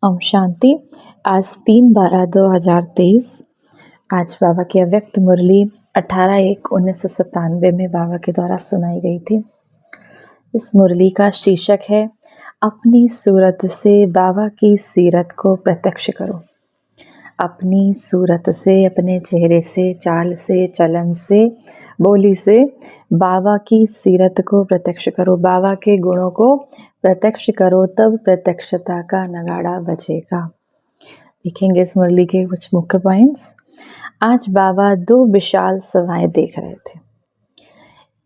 ओम शांति। आज 3/12/2023। आज बाबा की अव्यक्त मुरली 18/1/1997 में बाबा के द्वारा सुनाई गई थी। इस मुरली का शीर्षक है अपनी सूरत से बाबा की सीरत को प्रत्यक्ष करो। अपनी सूरत से, अपने चेहरे से, चाल से, चलन से, बोली से बाबा की सीरत को प्रत्यक्ष करो। बाबा के गुणों को प्रत्यक्ष करो, तब प्रत्यक्षता का नगाड़ा बजेगा। देखेंगे इस मुरली के कुछ मुख्य पॉइंट्स। आज बाबा दो विशाल सभाएं देख रहे थे।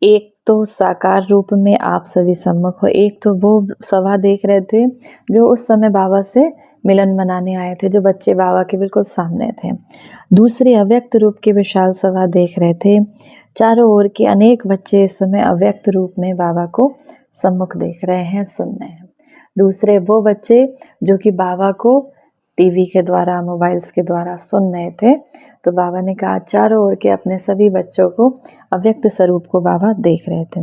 एक तो साकार रूप में आप सभी सम्मुख हो, एक तो वो सभा देख रहे थे जो उस समय बाबा से मिलन मनाने आए थे, जो बच्चे बाबा के बिल्कुल सामने थे। दूसरी अव्यक्त रूप की विशाल सभा देख रहे थे। चारों ओर के अनेक बच्चे इस समय अव्यक्त रूप में बाबा को सम्मुख देख रहे हैं, सुन रहे हैं। दूसरे वो बच्चे जो कि बाबा को टीवी के द्वारा, मोबाइल्स के द्वारा सुन रहे थे। तो बाबा ने कहा चारों ओर के अपने सभी बच्चों को अव्यक्त स्वरूप को बाबा देख रहे थे।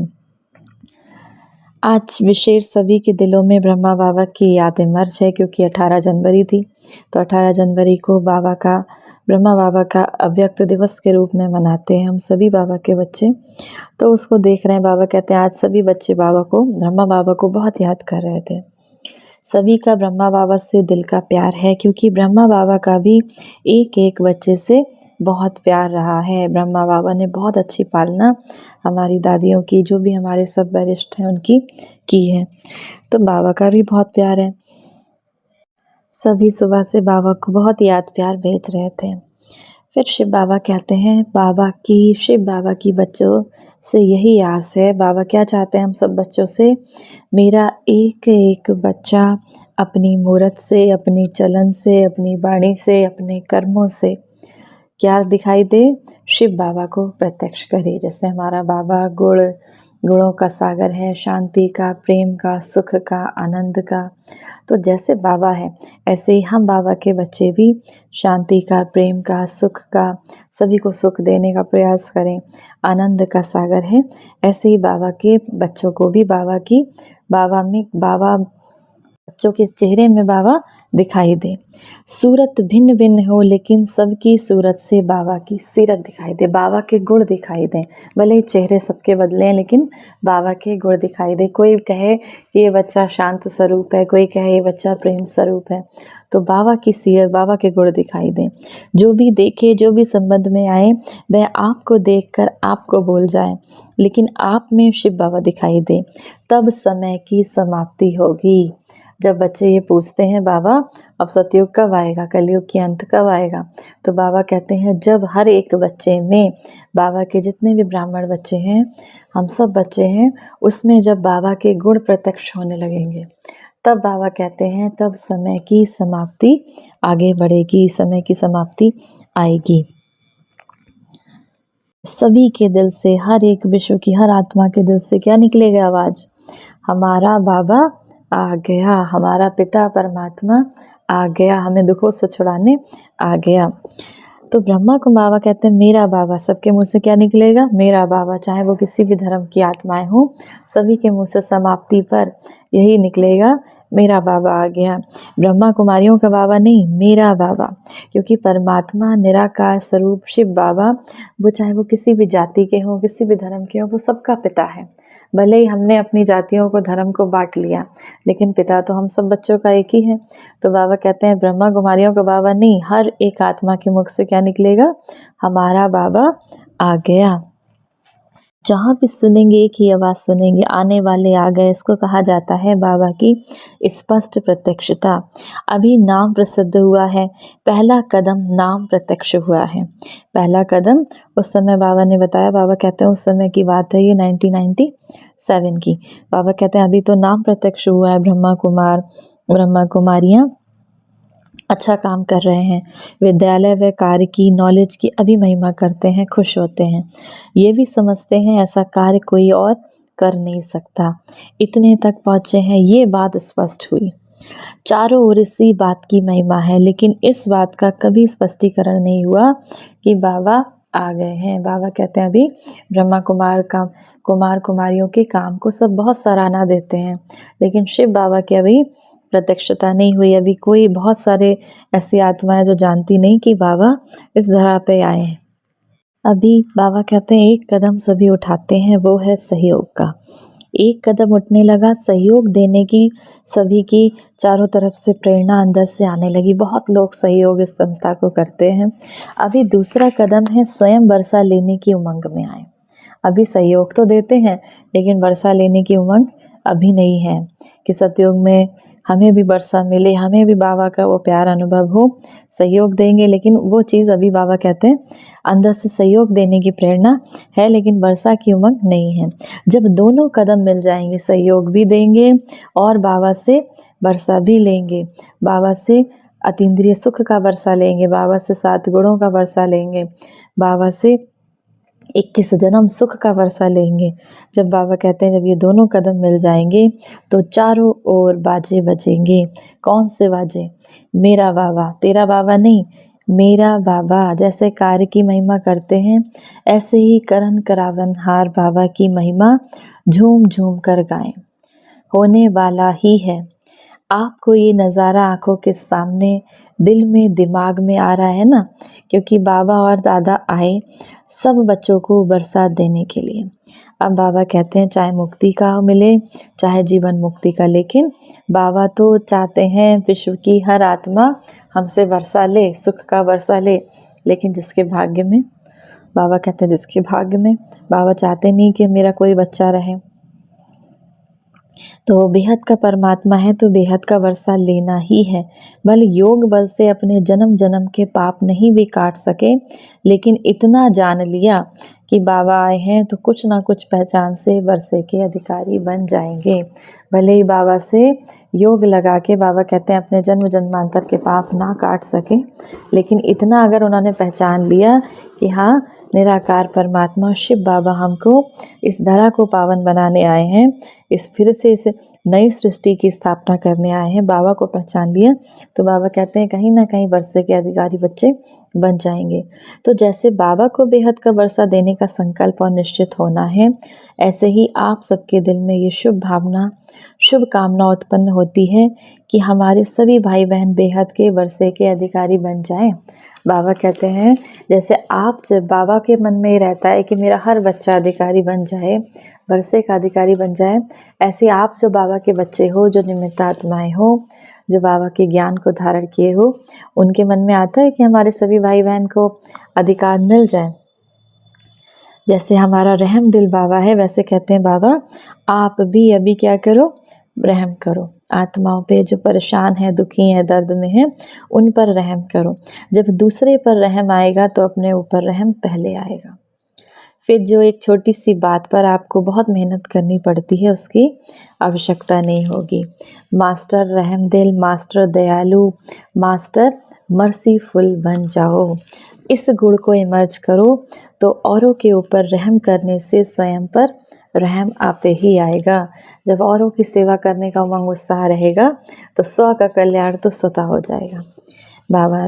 आज विशेष सभी के दिलों में ब्रह्मा बाबा की यादें मर्ज है, क्योंकि 18 जनवरी थी। तो 18 जनवरी को ब्रह्मा बाबा का अव्यक्त दिवस के रूप में मनाते हैं हम सभी बाबा के बच्चे। तो उसको देख रहे हैं। बाबा कहते हैं आज सभी बच्चे ब्रह्मा बाबा को बहुत याद कर रहे थे। सभी का ब्रह्मा बाबा से दिल का प्यार है, क्योंकि ब्रह्मा बाबा का भी एक एक बच्चे से बहुत प्यार रहा है। ब्रह्मा बाबा ने बहुत अच्छी पालना हमारी दादियों की, जो भी हमारे सब वरिष्ठ हैं उनकी की है। तो बाबा का भी बहुत प्यार है। सभी सुबह से बाबा को बहुत याद प्यार भेज रहे थे। फिर शिव बाबा कहते हैं शिव बाबा की बच्चों से यही आस है। बाबा क्या चाहते हैं हम सब बच्चों से? मेरा एक एक बच्चा अपनी मूरत से, अपनी चलन से, अपनी वाणी से, अपने कर्मों से क्या दिखाई दे? शिव बाबा को प्रत्यक्ष करे। जैसे हमारा बाबा गुणों का सागर है, शांति का, प्रेम का, सुख का, आनंद का। तो जैसे बाबा है ऐसे ही हम बाबा के बच्चे भी शांति का, प्रेम का, सुख का, सभी को सुख देने का प्रयास करें। आनंद का सागर है। ऐसे ही बाबा के बच्चों को भी बाबा बच्चों के चेहरे में बाबा दिखाई दे। सूरत भिन्न भिन्न हो, लेकिन सबकी सूरत से बाबा की सीरत दिखाई दे, बाबा के गुण दिखाई दें। भले ही चेहरे सबके बदले, लेकिन बाबा के गुण दिखाई दे। कोई कहे कि ये बच्चा शांत स्वरूप है, कोई कहे ये बच्चा प्रेम स्वरूप है। तो बाबा की सीरत, बाबा के गुण दिखाई दें। जो भी देखे, जो भी संबंध में आए, वह आपको देखकर आपको बोल जाए, लेकिन आप में शिव बाबा दिखाई दे, तब समय की समाप्ति होगी। जब बच्चे ये पूछते हैं बाबा अब सतयुग कब आएगा, कलयुग की अंत कब आएगा, तो बाबा कहते हैं जब हर एक बच्चे में, बाबा के जितने भी ब्राह्मण बच्चे हैं, हम सब बच्चे हैं, उसमें जब बाबा के गुण प्रत्यक्ष होने लगेंगे, तब बाबा कहते हैं तब समय की समाप्ति आगे बढ़ेगी, समय की समाप्ति आएगी। सभी के दिल से, हर एक विश्व की हर आत्मा के दिल से क्या निकलेगा आवाज? हमारा बाबा आ गया, हमारा पिता परमात्मा आ गया, हमें दुखों से छुड़ाने आ गया। तो ब्रह्मा को बाबा कहते हैं मेरा बाबा। सबके मुंह से क्या निकलेगा? मेरा बाबा। चाहे वो किसी भी धर्म की आत्माएं हो, सभी के मुंह से समाप्ति पर यही निकलेगा, मेरा बाबा आ गया। ब्रह्मा कुमारियों का बाबा नहीं, मेरा बाबा। क्योंकि परमात्मा निराकार स्वरूप शिव बाबा, वो चाहे वो किसी भी जाति के हों, किसी भी धर्म के हों, वो सबका पिता है। भले ही हमने अपनी जातियों को, धर्म को बांट लिया, लेकिन पिता तो हम सब बच्चों का एक ही है। तो बाबा कहते हैं ब्रह्मा कुमारियों का बाबा नहीं, हर एक आत्मा के मुख से क्या निकलेगा? हमारा बाबा आ गया। जहाँ भी सुनेंगे एक ही आवाज़ सुनेंगे, आने वाले आ गए। इसको कहा जाता है बाबा की स्पष्ट प्रत्यक्षता। अभी नाम प्रसिद्ध हुआ है, पहला कदम नाम प्रत्यक्ष हुआ है। पहला कदम उस समय बाबा ने बताया, बाबा कहते हैं उस समय की बात है ये 1997 की। बाबा कहते हैं अभी तो नाम प्रत्यक्ष हुआ है, ब्रह्मा कुमारियाँ अच्छा काम कर रहे हैं, विद्यालय व कार्य की, नॉलेज की अभी महिमा करते हैं, खुश होते हैं। ये भी समझते हैं ऐसा कार्य कोई और कर नहीं सकता, इतने तक पहुँचे हैं, ये बात स्पष्ट हुई। चारों ओर इसी बात की महिमा है, लेकिन इस बात का कभी स्पष्टीकरण नहीं हुआ कि बाबा आ गए हैं। बाबा कहते हैं अभी ब्रह्मा कुमारियों के काम को सब बहुत सराहना देते हैं, लेकिन शिव बाबा के अभी प्रत्यक्षता नहीं हुई अभी कोई, बहुत सारे ऐसी आत्माएं जो जानती नहीं कि बाबा इस धरा पे आए हैं। अभी बाबा कहते हैं एक कदम सभी उठाते हैं, वो है सहयोग का। एक कदम उठने लगा, सहयोग देने की सभी की चारों तरफ से प्रेरणा अंदर से आने लगी। बहुत लोग सहयोग इस संस्था को करते हैं। अभी दूसरा कदम है स्वयं वर्षा लेने की उमंग में आए। अभी सहयोग तो देते हैं लेकिन वर्षा लेने की उमंग अभी नहीं है कि सतयुग में हमें भी वर्षा मिले, हमें भी बाबा का वो प्यार अनुभव हो। सहयोग देंगे लेकिन वो चीज़ अभी बाबा कहते हैं अंदर से सहयोग देने की प्रेरणा है लेकिन वर्षा की उमंग नहीं है। जब दोनों कदम मिल जाएंगे, सहयोग भी देंगे और बाबा से वर्षा भी लेंगे, बाबा से अतीन्द्रिय सुख का वर्षा लेंगे, बाबा से 7 गुणों का वर्षा लेंगे, बाबा से 21 जन्म सुख का वर्षा लेंगे। जब बाबा कहते हैं जब ये दोनों कदम मिल जाएंगे तो चारों ओर बाजे बजेंगे। कौन से बाजे? मेरा बाबा, तेरा बाबा नहीं, मेरा बाबा। जैसे कार्य की महिमा करते हैं ऐसे ही करन करावनहार बाबा की महिमा झूम झूम कर गाएं। होने वाला ही है। आपको ये नज़ारा आंखों के सामने दिल में दिमाग में आ रहा है ना, क्योंकि बाबा और दादा आए सब बच्चों को बरसात देने के लिए। अब बाबा कहते हैं चाहे मुक्ति का मिले चाहे जीवन मुक्ति का, लेकिन बाबा तो चाहते हैं विश्व की हर आत्मा हमसे वर्षा ले, सुख का वर्षा ले। लेकिन जिसके भाग्य में, बाबा कहते हैं जिसके भाग्य में, बाबा चाहते नहीं कि मेरा कोई बच्चा रहे। तो बेहद का परमात्मा है तो बेहद का वर्षा लेना ही है। भले योग बल से अपने जन्म जन्म के पाप नहीं भी काट सके, लेकिन इतना जान लिया कि बाबा आए हैं तो कुछ ना कुछ पहचान से वर्षे के अधिकारी बन जाएंगे। भले ही बाबा से योग लगा के बाबा कहते हैं अपने जन्म जन्मांतर के पाप ना काट सके, लेकिन इतना अगर उन्होंने पहचान लिया कि हाँ निराकार परमात्मा शिव बाबा हमको इस धरा को पावन बनाने आए हैं, इस फिर से इस नई सृष्टि की स्थापना करने आए हैं, बाबा को पहचान लिया तो बाबा कहते हैं कहीं ना कहीं वर्षे के अधिकारी बच्चे बन जाएंगे। तो जैसे बाबा को बेहद का वर्षा देने का संकल्प और निश्चित होना है, ऐसे ही आप सबके दिल में ये शुभ भावना, शुभ कामना उत्पन्न होती है कि हमारे सभी भाई बहन बेहद के वर्षे के अधिकारी बन जाएं। बाबा कहते हैं जैसे आप से बाबा के मन में ही रहता है कि मेरा हर बच्चा अधिकारी बन जाए, वर्षे का अधिकारी बन जाए, ऐसे आप जो बाबा के बच्चे हो, जो निमित्त आत्माएं हो, जो बाबा के ज्ञान को धारण किए हो, उनके मन में आता है कि हमारे सभी भाई बहन को अधिकार मिल जाए। जैसे हमारा रहम दिल बाबा है, वैसे कहते हैं बाबा आप भी अभी क्या करो, रहम करो आत्माओं पे जो परेशान है, दुखी है, दर्द में है, उन पर रहम करो। जब दूसरे पर रहम आएगा तो अपने ऊपर रहम पहले आएगा। फिर जो एक छोटी सी बात पर आपको बहुत मेहनत करनी पड़ती है उसकी आवश्यकता नहीं होगी। मास्टर रहम दिल, मास्टर दयालु, मास्टर मर्सीफुल बन जाओ। इस गुण को इमर्ज करो तो औरों के ऊपर रहम करने से स्वयं पर रहम आपे ही आएगा। जब औरों की सेवा करने का उमंग उत्साह रहेगा तो स्व का कल्याण तो स्वतः हो जाएगा। बाबा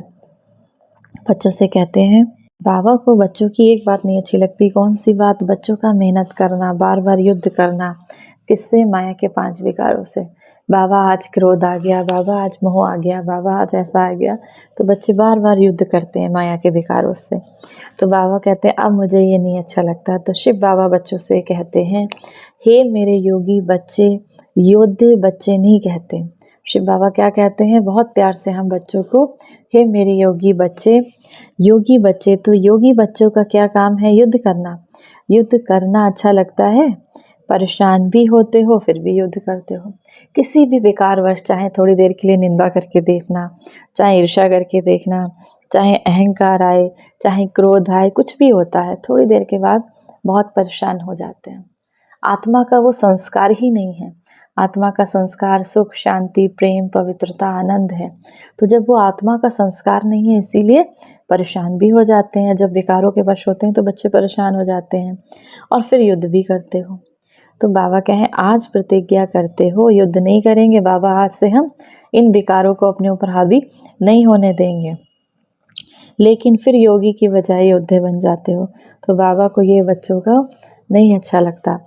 बच्चों से कहते हैं, बाबा को बच्चों की एक बात नहीं अच्छी लगती। कौन सी बात? बच्चों का मेहनत करना, बार बार युद्ध करना। किससे? माया के 5 विकारों से। बाबा आज क्रोध आ गया, बाबा आज मोह आ गया, बाबा आज ऐसा आ गया, तो बच्चे बार बार युद्ध करते हैं माया के विकारों से। तो बाबा कहते हैं अब मुझे ये नहीं अच्छा लगता। तो शिव बाबा बच्चों से कहते हैं, हे मेरे योगी बच्चे, योद्धे बच्चे नहीं कहते। शिव बाबा क्या कहते हैं बहुत प्यार से हम बच्चों को, हे मेरे योगी बच्चे। योगी बच्चे, तो योगी बच्चों का क्या काम है? युद्ध करना। युद्ध करना अच्छा लगता है? परेशान भी होते हो फिर भी युद्ध करते हो। किसी भी विकारवश, चाहे थोड़ी देर के लिए निंदा करके देखना, चाहे ईर्ष्या करके देखना, चाहे अहंकार आए, चाहे क्रोध आए, कुछ भी होता है, थोड़ी देर के बाद बहुत परेशान हो जाते हैं। आत्मा का वो संस्कार ही नहीं है। आत्मा का संस्कार सुख, शांति, प्रेम, पवित्रता, आनंद है। तो जब वो आत्मा का संस्कार नहीं है इसीलिए परेशान भी हो जाते हैं। जब विकारों के वश होते हैं तो बच्चे परेशान हो जाते हैं और फिर युद्ध भी करते हो। तो बाबा कहें आज प्रतिज्ञा करते हो युद्ध नहीं करेंगे। बाबा आज से हम इन विकारों को अपने ऊपर हावी नहीं होने देंगे। लेकिन फिर योगी की बजाय योद्धे बन जाते हो। तो बाबा को ये बच्चों का नहीं अच्छा लगता।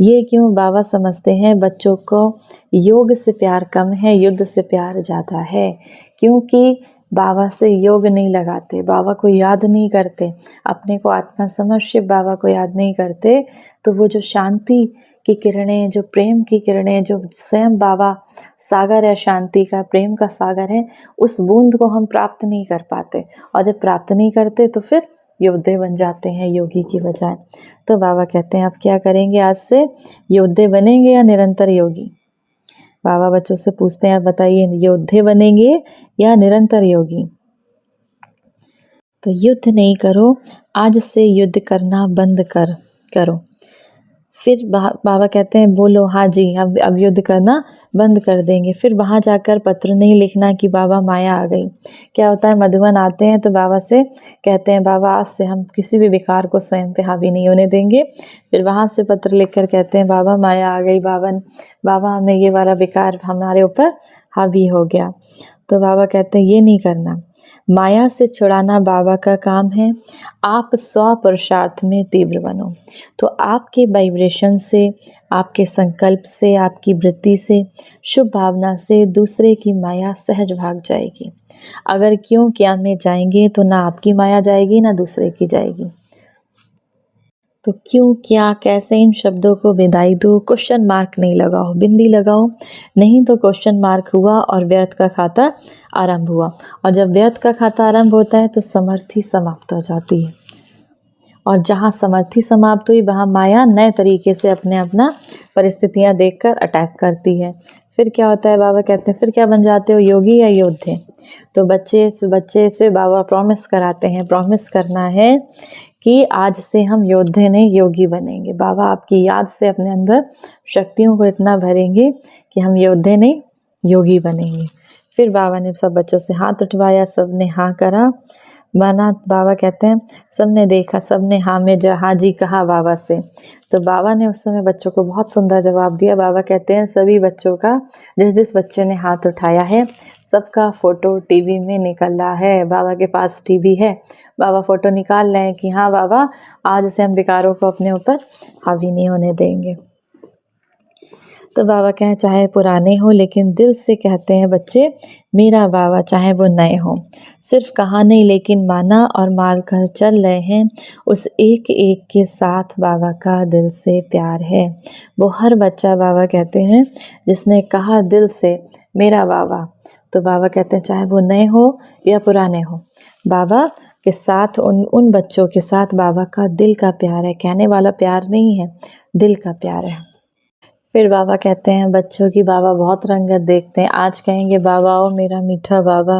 ये क्यों? बाबा समझते हैं बच्चों को योग से प्यार कम है, युद्ध से प्यार ज़्यादा है। क्योंकि बाबा से योग नहीं लगाते, बाबा को याद नहीं करते, अपने को आत्मा समझ शिव बाबा को याद नहीं करते, तो वो जो शांति की किरणें, जो प्रेम की किरणें, जो स्वयं बाबा सागर है, शांति का, प्रेम का सागर है, उस बूंद को हम प्राप्त नहीं कर पाते। और जब प्राप्त नहीं करते तो फिर योद्धे बन जाते हैं योगी की बजाय। तो बाबा कहते हैं आप क्या करेंगे, आज से योद्धे बनेंगे या निरंतर योगी? बाबा बच्चों से पूछते हैं आप बताइए, योद्धे बनेंगे या निरंतर योगी? तो युद्ध नहीं करो, आज से युद्ध करना बंद करो। फिर बाबा कहते हैं बोलो हाँ जी, अब युद्ध करना बंद कर देंगे। फिर वहाँ जाकर पत्र नहीं लिखना कि बाबा माया आ गई। क्या होता है, मधुबन आते हैं तो बाबा से कहते हैं बाबा आज से हम किसी भी विकार को स्वयं पे हावी नहीं होने देंगे। फिर वहाँ से पत्र लिखकर कहते हैं बाबा माया आ गई, बाबा हमें ये वाला विकार हमारे ऊपर हावी हो गया। तो बाबा कहते हैं ये नहीं करना, माया से छुड़ाना बाबा का काम है। आप स्व पुरुषार्थ में तीव्र बनो। तो आपके वाइब्रेशन से, आपके संकल्प से, आपकी वृत्ति से, शुभ भावना से दूसरे की माया सहज भाग जाएगी। अगर क्यों क्या में जाएंगे तो ना आपकी माया जाएगी ना दूसरे की जाएगी। तो क्यों क्या कैसे इन शब्दों को विदाई दो, क्वेश्चन मार्क नहीं लगाओ, बिंदी लगाओ, नहीं तो क्वेश्चन मार्क हुआ और व्यर्थ का खाता आरंभ हुआ। और जब व्यर्थ का खाता आरंभ होता है तो समर्थी समाप्त हो जाती है। और जहाँ समर्थी समाप्त हुई वहाँ माया नए तरीके से अपना परिस्थितियाँ देखकर अटैक करती है। फिर क्या होता है, बाबा कहते हैं फिर क्या बन जाते हो, योगी या योद्धे? तो बच्चे से बाबा प्रॉमिस कराते हैं, प्रॉमिस करना है कि आज से हम योद्धे नहीं योगी बनेंगे। बाबा आपकी याद से अपने अंदर शक्तियों को इतना भरेंगे कि हम योद्धे नहीं योगी बनेंगे। फिर बाबा ने सब बच्चों से हाथ उठवाया, सब ने हाँ करा। माना बाबा कहते हैं सबने देखा, सबने हाँ में हाँ जी कहा बाबा से। तो बाबा ने उस समय बच्चों को बहुत सुंदर जवाब दिया। बाबा कहते हैं सभी बच्चों का, जिस बच्चे ने हाथ उठाया है सबका फ़ोटो टीवी में निकल रहा है। बाबा के पास टीवी है, बाबा फ़ोटो निकाल रहे हैं कि हाँ बाबा आज से हम विकारों को अपने ऊपर हावी नहीं होने देंगे। तो बाबा कहें चाहे पुराने हो लेकिन दिल से कहते हैं बच्चे मेरा बाबा, चाहे वो नए हो। सिर्फ कहा नहीं लेकिन माना और मान कर चल रहे हैं। उस एक एक के साथ बाबा का दिल से प्यार है। वो हर बच्चा बाबा कहते हैं जिसने कहा दिल से मेरा बाबा, तो बाबा कहते हैं चाहे वो नए हो या पुराने हो, बाबा के साथ उन बच्चों के साथ बाबा का दिल का प्यार है। कहने वाला प्यार नहीं है, दिल का प्यार है। फिर बाबा कहते हैं बच्चों की बाबा बहुत रंगत देखते हैं। आज कहेंगे बाबा ओ मेरा मीठा बाबा,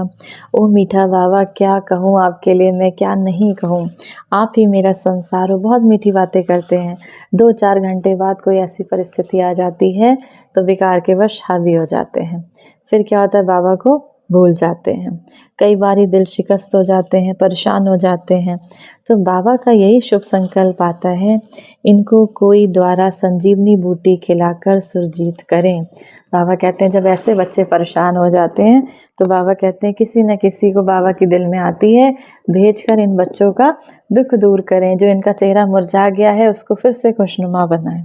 ओ मीठा बाबा क्या कहूँ आपके लिए, मैं क्या नहीं कहूँ, आप ही मेरा संसार हो। बहुत मीठी बातें करते हैं। 2-4 घंटे बाद कोई ऐसी परिस्थिति आ जाती है तो विकार के वश हावी हो जाते हैं। फिर क्या होता है, बाबा को भूल जाते हैं। कई बारी दिल शिकस्त हो जाते हैं, परेशान हो जाते हैं। तो बाबा का यही शुभ संकल्प आता है, इनको कोई द्वारा संजीवनी बूटी खिलाकर सुरजीत करें। बाबा कहते हैं जब ऐसे बच्चे परेशान हो जाते हैं तो बाबा कहते हैं किसी न किसी को बाबा की दिल में आती है, भेजकर इन बच्चों का दुख दूर करें। जो इनका चेहरा मुरझा गया है उसको फिर से खुशनुमा बनाएं।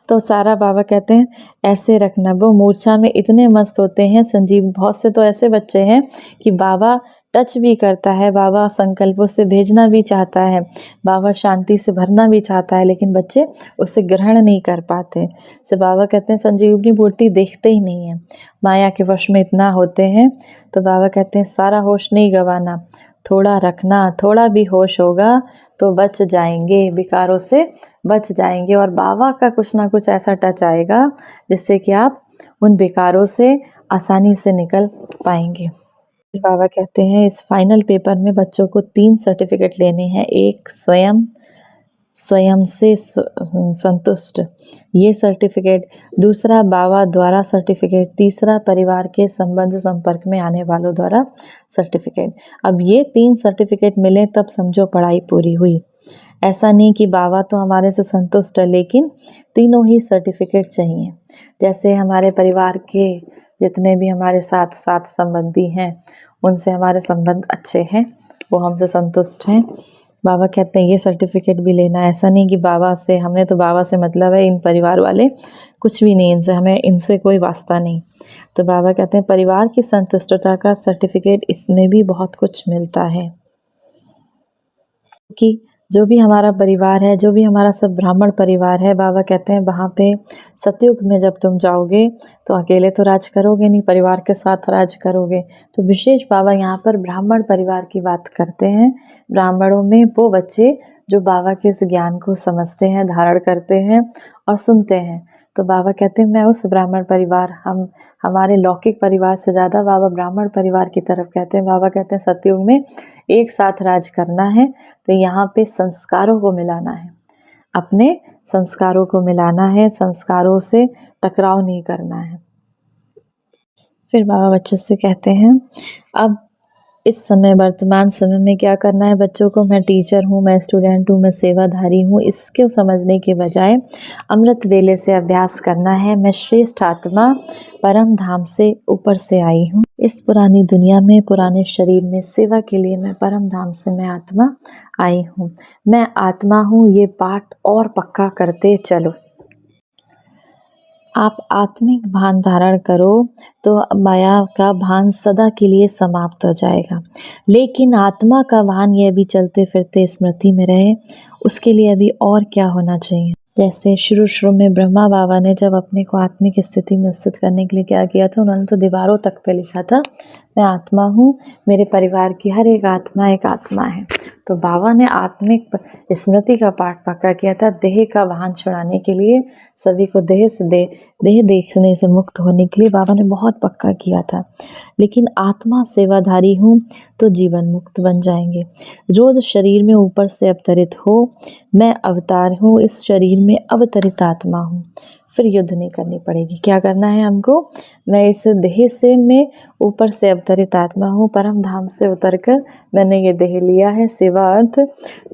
तो सारा बाबा कहते हैं ऐसे रखना। वो मूर्छा में इतने मस्त होते हैं संजीव। बहुत से तो ऐसे बच्चे हैं कि बाबा टच भी करता है, बाबा संकल्पों से भेजना भी चाहता है, बाबा शांति से भरना भी चाहता है, लेकिन बच्चे उसे ग्रहण नहीं कर पाते। से बाबा कहते हैं संजीवनी बूटी देखते ही नहीं है, माया के वश में इतना होते हैं। तो बाबा कहते हैं सारा होश नहीं गंवाना, थोड़ा रखना। थोड़ा भी होश होगा तो बच जाएंगे, विकारों से बच जाएंगे। और बाबा का कुछ ना कुछ ऐसा टच आएगा जिससे कि आप उन विकारों से आसानी से निकल पाएंगे। बाबा कहते हैं इस फाइनल पेपर में बच्चों को 3 सर्टिफिकेट लेने हैं। एक स्वयं से संतुष्ट, ये सर्टिफिकेट। दूसरा बाबा द्वारा सर्टिफिकेट। तीसरा परिवार के संबंध संपर्क में आने वालों द्वारा सर्टिफिकेट। अब ये 3 सर्टिफिकेट मिले तब समझो पढ़ाई पूरी हुई। ऐसा नहीं कि बाबा तो हमारे से संतुष्ट है, लेकिन तीनों ही सर्टिफिकेट चाहिए। जैसे हमारे परिवार के जितने भी हमारे साथ संबंधी हैं उनसे हमारे संबंध अच्छे हैं, वो हमसे संतुष्ट हैं। बाबा कहते हैं ये सर्टिफिकेट भी लेना है। ऐसा नहीं कि बाबा से, हमें तो बाबा से मतलब है, इन परिवार वाले कुछ भी नहीं, इनसे हमें, इनसे कोई वास्ता नहीं। तो बाबा कहते हैं परिवार की संतुष्टता का सर्टिफिकेट, इसमें भी बहुत कुछ मिलता है कि जो भी हमारा परिवार है, जो भी हमारा सब ब्राह्मण परिवार है, बाबा कहते हैं वहाँ पे सतयुग में जब तुम जाओगे तो अकेले तो राज करोगे नहीं, परिवार के साथ राज करोगे। तो विशेष बाबा यहाँ पर ब्राह्मण परिवार की बात करते हैं। ब्राह्मणों में वो बच्चे जो बाबा के इस ज्ञान को समझते हैं, धारण करते हैं और सुनते हैं। तो बाबा कहते हैं मैं उस ब्राह्मण परिवार, हम हमारे लौकिक परिवार से ज़्यादा बाबा ब्राह्मण परिवार की तरफ कहते हैं। बाबा कहते हैं सतयुग में एक साथ राज करना है, तो यहाँ पे संस्कारों को मिलाना है, अपने संस्कारों को मिलाना है, संस्कारों से टकराव नहीं करना है। फिर बाबा बच्चों से कहते हैं अब इस समय वर्तमान समय में क्या करना है बच्चों को। मैं टीचर हूँ, मैं स्टूडेंट हूँ, मैं सेवाधारी हूँ, इसको समझने के बजाय अमृत वेले से अभ्यास करना है। मैं श्रेष्ठ आत्मा परम धाम से ऊपर से आई हूँ। इस पुरानी दुनिया में, पुराने शरीर में सेवा के लिए मैं परम धाम से मैं आत्मा आई हूँ। मैं आत्मा हूँ, ये पाठ और पक्का करते चलो। आप आत्मिक भान धारण करो तो माया का भान सदा के लिए समाप्त हो जाएगा। लेकिन आत्मा का भान ये भी चलते फिरते स्मृति में रहे, उसके लिए अभी और क्या होना चाहिए। जैसे शुरू में ब्रह्मा बाबा ने जब अपने को आत्मिक स्थिति में स्थित करने के लिए क्या किया था, उन्होंने तो दीवारों तक पे लिखा था मैं आत्मा हूँ, मेरे परिवार की हर एक आत्मा है। तो बाबा ने आत्मिक स्मृति का पाठ पक्का किया था, देह का भान छुड़ाने के लिए, सभी को देह देखने से मुक्त होने के लिए बाबा ने बहुत पक्का किया था। लेकिन आत्मा सेवाधारी हूँ तो जीवन मुक्त बन जाएंगे। रोज शरीर में ऊपर से अवतरित हो, मैं अवतार हूँ, इस शरीर में अवतरित आत्मा हूँ। फिर युद्ध नहीं करनी पड़ेगी। क्या करना है हमको, मैं इस देह से मैं ऊपर से अवतरित आत्मा हूँ, परम धाम से उतरकर मैंने ये देह लिया है, सेवा अर्थ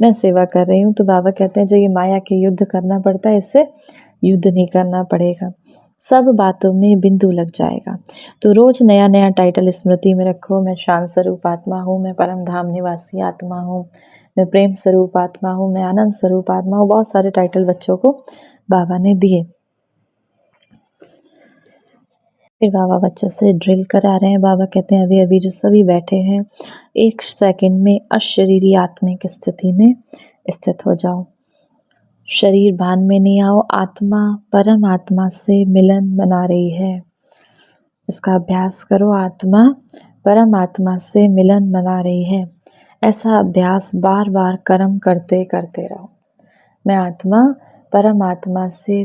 मैं सेवा कर रही हूँ। तो बाबा कहते हैं जो ये माया के युद्ध करना पड़ता है, इससे युद्ध नहीं करना पड़ेगा, सब बातों में बिंदु लग जाएगा। तो रोज नया नया टाइटल स्मृति में रखो, मैं शांत स्वरूप आत्मा हूँ, मैं परम धाम निवासी आत्मा हूँ, मैं प्रेम स्वरूप आत्मा हूँ, मैं आनंद स्वरूप आत्मा हूँ। बहुत सारे टाइटल बच्चों को बाबा ने दिए। फिर बाबा बच्चों से ड्रिल करा रहे हैं। बाबा कहते हैं अभी अभी जो सभी बैठे हैं, 1 सेकंड में अशरीरी आत्मिक स्थिति में स्थित हो जाओ। शरीर भान में नहीं आओ, आत्मा परम आत्मा से मिलन बना रही है, इसका अभ्यास करो। आत्मा परम आत्मा से मिलन बना रही है, ऐसा अभ्यास बार बार कर्म करते करते रहो। मैं आत्मा परम आत्मा से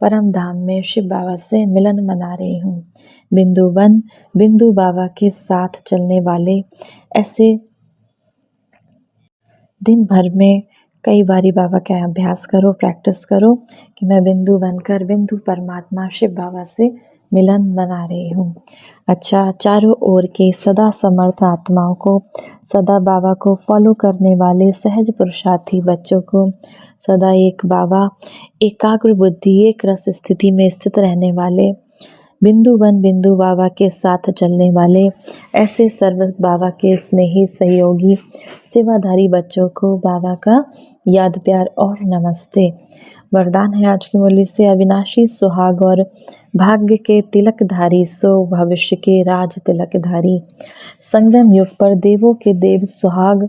परम धाम में शिव बाबा से मिलन मना रही हूँ। बिंदु बाबा के साथ चलने वाले ऐसे दिन भर में कई बारी बाबा का अभ्यास करो, प्रैक्टिस करो कि मैं बिंदु बनकर बिंदु परमात्मा शिव बाबा से मिलन बना रही हूँ। अच्छा, चारों ओर के सदा समर्थ आत्माओं को, सदा बाबा को फॉलो करने वाले सहज पुरुषार्थी बच्चों को, सदा एक बाबा, एकाग्र बुद्धि, एक रस स्थिति में स्थित रहने वाले, बिंदु बाबा के साथ चलने वाले ऐसे सर्व बाबा के स्नेही सहयोगी सेवाधारी बच्चों को बाबा का याद प्यार और नमस्ते। वरदान है आज की मुरली से, अविनाशी सुहाग और भाग्य के तिलकधारी, सो भविष्य के राज तिलकधारी। संगम युग पर देवों के देव सुहाग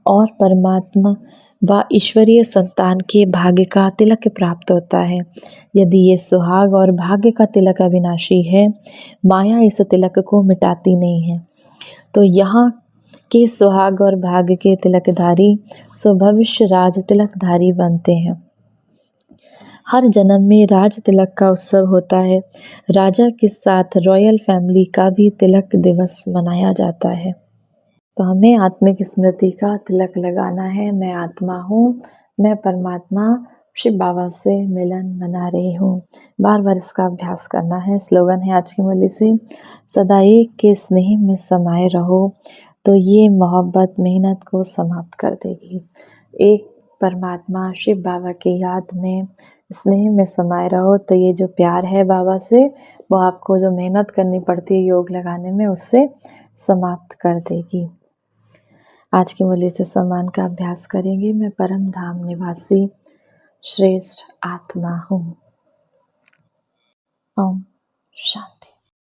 और परमात्मा व ईश्वरीय संतान के भाग्य का तिलक प्राप्त होता है। यदि ये सुहाग और भाग्य का तिलक अविनाशी है, माया इस तिलक को मिटाती नहीं है, तो यहाँ के सुहाग और भाग्य के तिलकधारी सो भविष्य राज तिलकधारी बनते हैं। हर जन्म में राज तिलक का उत्सव होता है। राजा के साथ रॉयल फैमिली का भी तिलक दिवस मनाया जाता है। तो हमें आत्मिक स्मृति का तिलक लगाना है। मैं आत्मा हूँ, मैं परमात्मा शिव बाबा से मिलन मना रही हूँ। बार बार इसका अभ्यास करना है। स्लोगन है आज की मुरली से, सदा एक के स्नेह में समाये रहो, तो ये मोहब्बत मेहनत को समाप्त कर देगी। एक परमात्मा शिव बाबा की याद में स्नेह में समाये रहो, तो ये जो प्यार है बाबा से, वो आपको जो मेहनत करनी पड़ती है योग लगाने में, उससे समाप्त कर देगी। आज के मूल्य से सम्मान का अभ्यास करेंगे। मैं परम धाम निवासी श्रेष्ठ आत्मा हूँ। ओम शांति।